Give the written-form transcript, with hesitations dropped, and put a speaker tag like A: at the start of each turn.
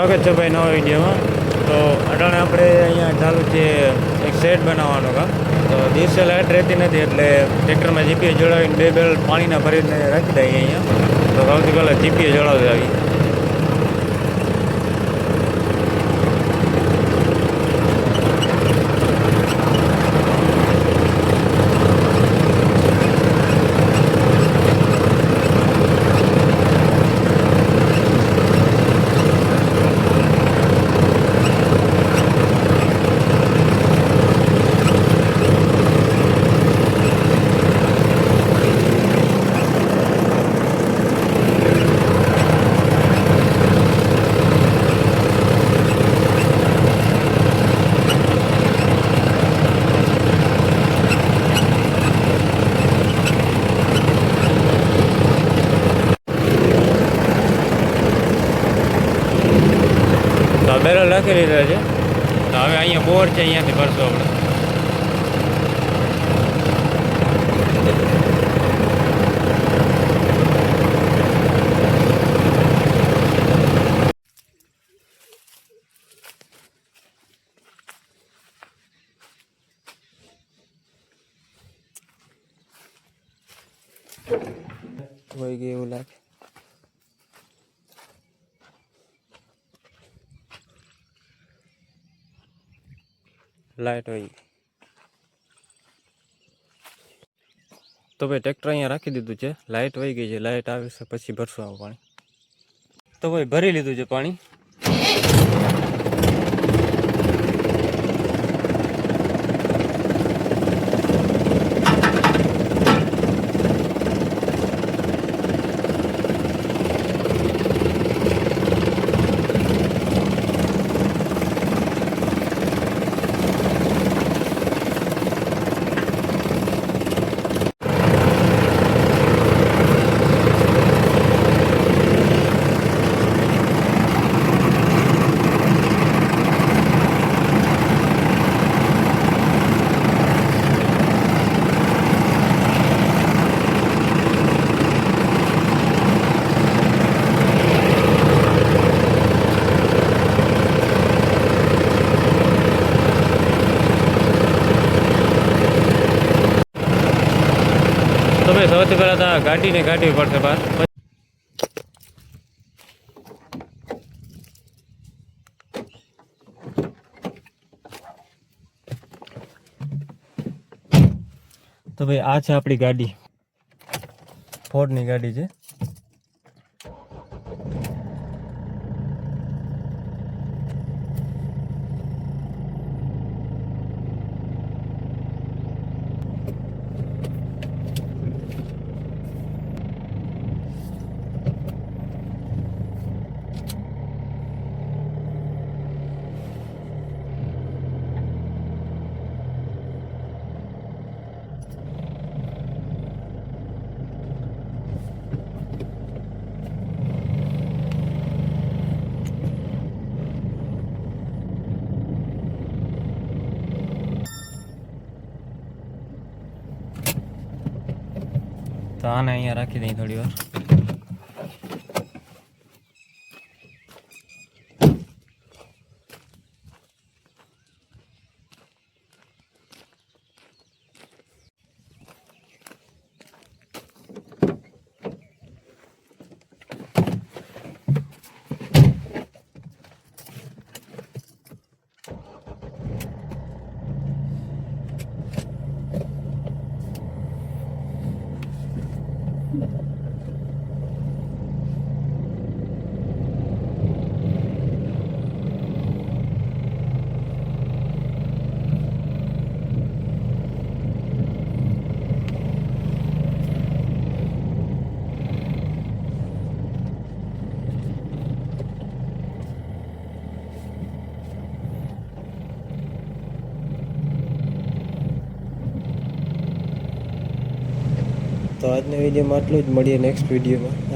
A: સ્વાગત છે ભાઈ નવા વિડીયોમાં. તો અટાણે આપણે અહીંયા ચાલુ છે એક સેટ બનાવવાનું કામ. તો દિવસે લાઇટ રહેતી નથી એટલે ટ્રેક્ટરમાં જીપીએ જોડાવીને બે બેરલ પાણીના ભરીને રાખી દઈએ અહીંયા. તો સૌથી પહેલાં જીપીએ જોડાવી આવી. બેરલ રાખી લીધા છે. તો હવે અહીંયા બોર છે, અહીંયાથી ભરશું આપણે. વહી ગયું એવું લાગે. લાઇટ હોય તો ભાઈ ટ્રેક્ટર અહીંયા રાખી દીધું છે. લાઇટ વહી ગઈ છે, લાઇટ આવે છે પછી ભરશું આ પાણી. તો ભાઈ ભરી લીધું છે પાણી. તો ભાઈ સૌથી પહેલાં તો ગાડીને કાઢવી પડશે બહાર. તો ભાઈ આ છે આપણી ગાડી, ફોર્ડની ગાડી છે. તો આને અહીંયા રાખી દઈએ થોડી વાર. તો આજના વિડીયોમાં આટલું જ. મળીએ નેક્સ્ટ વિડીયોમાં.